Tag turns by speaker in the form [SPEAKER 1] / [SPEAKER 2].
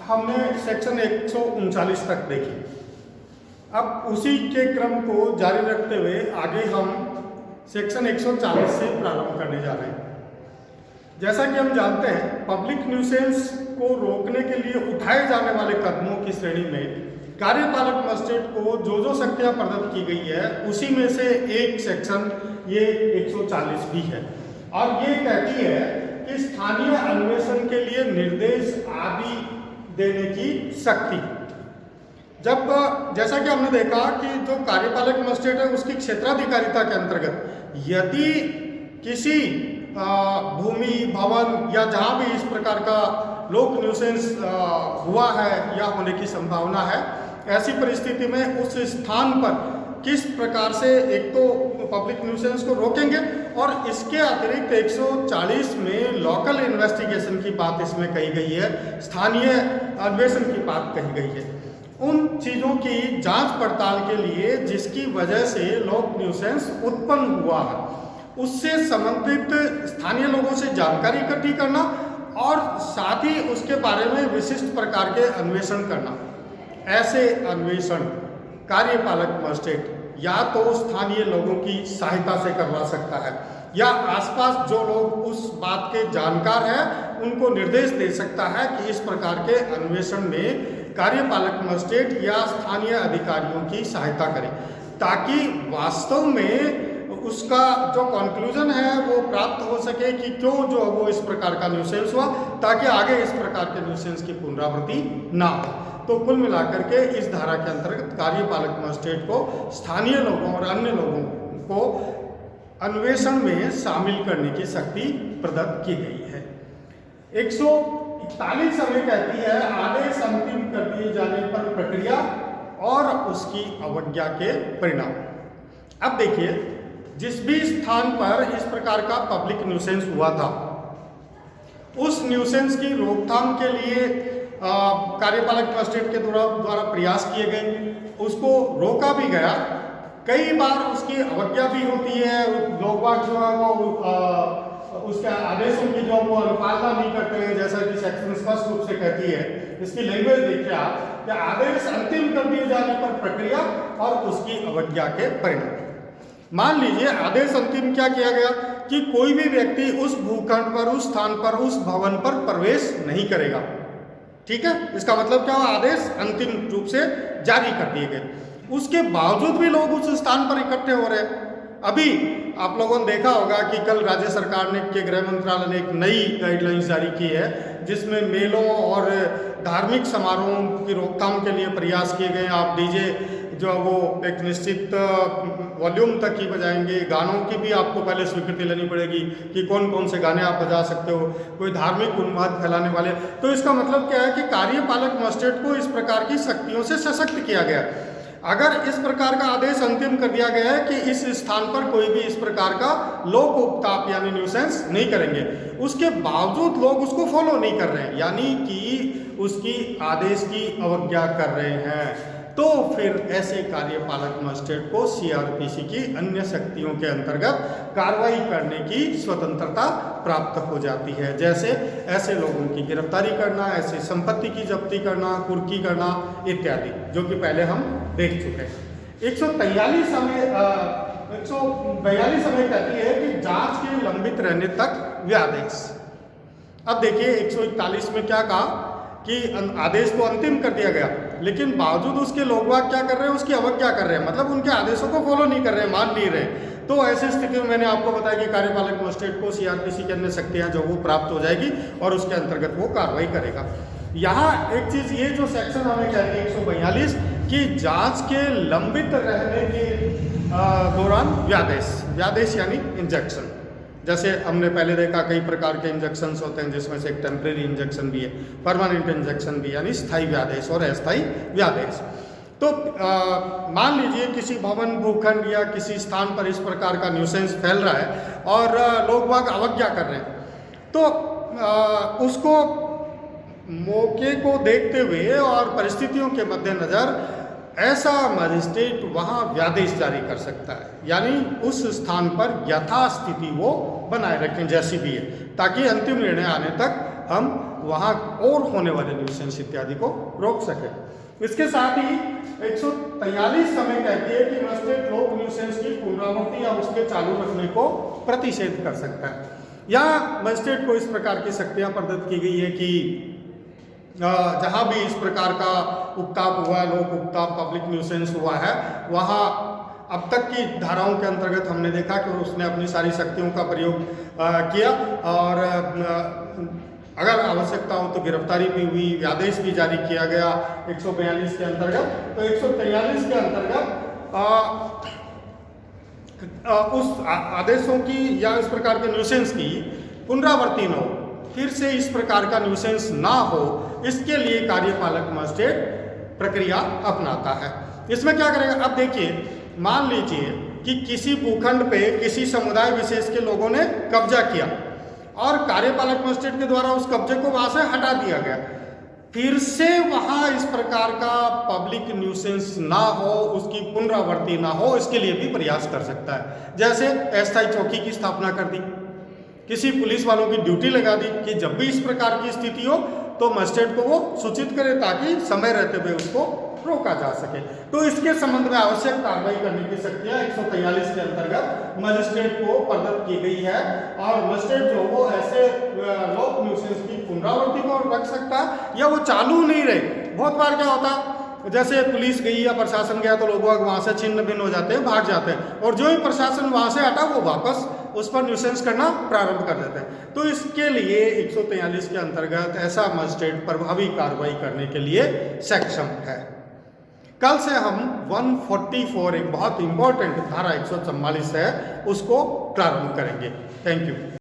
[SPEAKER 1] हमने सेक्शन 139 तक देखी। अब उसी के क्रम को जारी रखते हुए आगे हम सेक्शन 140 से प्रारंभ करने जा रहे हैं। जैसा कि हम जानते हैं, पब्लिक न्यूसेंस को रोकने के लिए उठाए जाने वाले कदमों की श्रेणी में कार्यपालक मजिस्ट्रेट को जो शक्तियां प्रदत्त की गई है उसी में से एक सेक्शन ये 140 भी है, और ये कहती है कि स्थानीय अन्वेषण के लिए निर्देश आदि देने की शक्ति। जब जैसा कि हमने देखा कि जो कार्यपालक मजिस्ट्रेट है उसकी क्षेत्राधिकारिता के अंतर्गत यदि किसी भूमि, भवन या जहाँ भी इस प्रकार का लोक न्यूसेंस हुआ है या होने की संभावना है, ऐसी परिस्थिति में उस स्थान पर किस प्रकार से एक तो पब्लिक न्यूसेंस को रोकेंगे, और इसके अतिरिक्त 140 में लोकल इन्वेस्टिगेशन की बात इसमें कही गई है, स्थानीय अन्वेषण की बात कही गई है। उन चीज़ों की जांच पड़ताल के लिए जिसकी वजह से लोक न्यूसेंस उत्पन्न हुआ है, उससे संबंधित स्थानीय लोगों से जानकारी इकट्ठी करना और साथ ही उसके बारे में विशिष्ट प्रकार के अन्वेषण करना। ऐसे अन्वेषण कार्यपालक मजिस्ट्रेट या तो स्थानीय लोगों की सहायता से करवा सकता है या आसपास जो लोग उस बात के जानकार हैं उनको निर्देश दे सकता है कि इस प्रकार के अन्वेषण में कार्यपालक मजिस्ट्रेट या स्थानीय अधिकारियों की सहायता करें, ताकि वास्तव में उसका जो कंक्लूजन है वो प्राप्त हो सके कि क्यों जो वो इस प्रकार का न्यूसेंस हुआ, ताकि आगे इस प्रकार के न्यूसेंस की पुनरावृत्ति ना हो। तो कुल मिलाकर के इस धारा के अंतर्गत कार्यपालक मजिस्ट्रेट को स्थानीय लोगों और अन्य लोगों को अन्वेषण में शामिल करने की शक्ति प्रदत्त की गई है। 141 हमें कहती है आदेश अंतिम कर दिए जाने पर प्रक्रिया और उसकी अवज्ञा के परिणाम। अब देखिए, जिस भी स्थान पर इस प्रकार का पब्लिक न्यूसेंस हुआ था, उस न्यूसेंस की रोकथाम के लिए कार्यपालक मजिस्ट्रेट के द्वारा प्रयास किए गए, उसको रोका भी गया। कई बार उसकी अवज्ञा भी होती है, लोग जो है वो उसके आदेशों की जो वो अनुपालना नहीं करते हैं, जैसा कि सेक्शन स्पष्ट रूप से कहती है। इसकी लैंग्वेज देखिए आप कि आदेश अंतिम कर दिए जाने पर प्रक्रिया और उसकी अवज्ञा के परिणाम। मान लीजिए आदेश अंतिम क्या किया गया कि कोई भी व्यक्ति उस भूखंड पर, उस स्थान पर, उस भवन पर प्रवेश नहीं करेगा। ठीक है, इसका मतलब क्या हुआ, आदेश अंतिम रूप से जारी कर दिए गए। उसके बावजूद भी लोग उस स्थान पर इकट्ठे हो रहे हैं। अभी आप लोगों ने देखा होगा कि कल राज्य सरकार ने के गृह मंत्रालय ने एक नई गाइडलाइंस जारी की है, जिसमें मेलों और धार्मिक समारोहों की रोकथाम के लिए प्रयास किए गए। आप डीजे जो वो एक निश्चित वॉल्यूम तक ही बजाएंगे, गानों की भी आपको पहले स्वीकृति लेनी पड़ेगी कि कौन कौन से गाने आप बजा सकते हो, कोई धार्मिक उन्माद फैलाने वाले। तो इसका मतलब क्या है कि कार्यपालक मजिस्ट्रेट को इस प्रकार की शक्तियों से सशक्त किया गया। अगर इस प्रकार का आदेश अंतिम कर दिया गया है कि इस स्थान पर कोई भी इस प्रकार का लोक उपताप यानी न्यूसेंस नहीं करेंगे, उसके बावजूद लोग उसको फॉलो नहीं कर रहे हैं, यानी कि उसकी आदेश की अवज्ञा कर रहे हैं, तो फिर ऐसे कार्यपालक मजिस्ट्रेट को सीआरपीसी की अन्य शक्तियों के अंतर्गत कार्रवाई करने की स्वतंत्रता प्राप्त हो जाती है। जैसे ऐसे लोगों की गिरफ्तारी करना, ऐसी संपत्ति की जब्ती करना, कुर्की करना इत्यादि, जो कि पहले हम देख चुके हैं। 142 हमें कहती है कि जांच के लंबित रहने तक व्यादेश। अब देखिए 141 में क्या कहा कि आदेश तो अंतिम कर दिया गया, लेकिन बावजूद उसके लोग बाग क्या कर रहे हैं, उसकी अवज्ञा कर रहे हैं, मतलब उनके आदेशों को फॉलो नहीं कर रहे हैं, मान नहीं रहे। तो ऐसी स्थिति में मैंने आपको बताया कि कार्यपालक मजिस्ट्रेट को सीआरपीसी की अन्य शक्तियां जो वो प्राप्त हो जाएगी और उसके अंतर्गत वो कार्रवाई करेगा। यहाँ एक चीज, ये जो सेक्शन हमें कह रही है 142 कि जांच के लंबित रहने के दौरान व्यादेश यानी इंजेक्शन। जैसे हमने पहले देखा कई प्रकार के इंजेक्शंस होते हैं, जिसमें से एक टेम्परेरी इंजेक्शन भी है, परमानेंट इंजेक्शन भी, यानी स्थायी व्यादेश और अस्थायी व्यादेश। तो मान लीजिए किसी भवन, भूखंड या किसी स्थान पर इस प्रकार का न्यूसेंस फैल रहा है और लोग बाग अवज्ञा कर रहे हैं, तो उसको मौके को देखते हुए और परिस्थितियों के मद्देनजर ऐसा मजिस्ट्रेट वहाँ व्यादेश जारी कर सकता है, यानी उस स्थान पर यथास्थिति वो बनाए रखें जैसी भी है, ताकि अंतिम निर्णय आने तक हम वहाँ और होने वाले न्यूसेंस इत्यादि को रोक सकें। इसके साथ ही 143 हमें कहती है कि मजिस्ट्रेट लोक न्यूसेंस की पुनरावृत्ति या उसके चालू रखने को प्रतिषेध कर सकता है। यहाँ मजिस्ट्रेट को इस प्रकार की शक्तियाँ प्रदत्त की गई है कि जहाँ भी इस प्रकार का उपताप हुआ, लोक उपताप, पब्लिक न्यूसेंस हुआ है, वहाँ अब तक की धाराओं के अंतर्गत हमने देखा कि उसने अपनी सारी शक्तियों का प्रयोग किया और अगर आवश्यकता हो तो गिरफ्तारी भी हुई, आदेश भी जारी किया गया 142 के अंतर्गत। तो 143 के अंतर्गत उस आदेशों की या इस प्रकार के न्यूसेंस की पुनरावृत्ति न हो, फिर से इस प्रकार का न्यूसेंस ना हो, इसके लिए कार्यपालक मजिस्ट्रेट प्रक्रिया अपनाता है। इसमें क्या करेगा, अब देखिए, मान लीजिए कि किसी भूखंड पे किसी समुदाय विशेष के लोगों ने कब्जा किया और कार्यपालक मजिस्ट्रेट के द्वारा उस कब्जे को वहां से हटा दिया गया, फिर से वहां इस प्रकार का पब्लिक न्यूसेंस ना हो, उसकी पुनरावृत्ति ना हो, इसके लिए भी प्रयास कर सकता है। जैसे अस्थायी चौकी की स्थापना कर दी, किसी पुलिस वालों की ड्यूटी लगा दी कि जब भी इस प्रकार की स्थिति हो तो मजिस्ट्रेट को वो सूचित करे ताकि समय रहते हुए उसको रोका जा सके। तो इसके संबंध में आवश्यक कार्रवाई करने की शक्तियां 143 के अंतर्गत मजिस्ट्रेट को प्रदत्त की गई है और मजिस्ट्रेट जो वो ऐसे लोक न्यूसेंस की पुनरावृत्ति को रख सकता है या वो चालू नहीं रहे। बहुत बार क्या होता है, जैसे पुलिस गई या प्रशासन गया तो लोग वहां से छिन्न भिन्न हो जाते हैं, भाग जाते हैं, और जो ही प्रशासन वहां से हटा वो वापस उस पर न्यूसेंस करना प्रारंभ कर देते हैं। तो इसके लिए 143 के अंतर्गत ऐसा मजिस्ट्रेट प्रभावी कार्रवाई करने के लिए सक्षम है। कल से हम 144, एक बहुत इंपॉर्टेंट धारा 144 है, उसको प्रारंभ करेंगे। Thank you.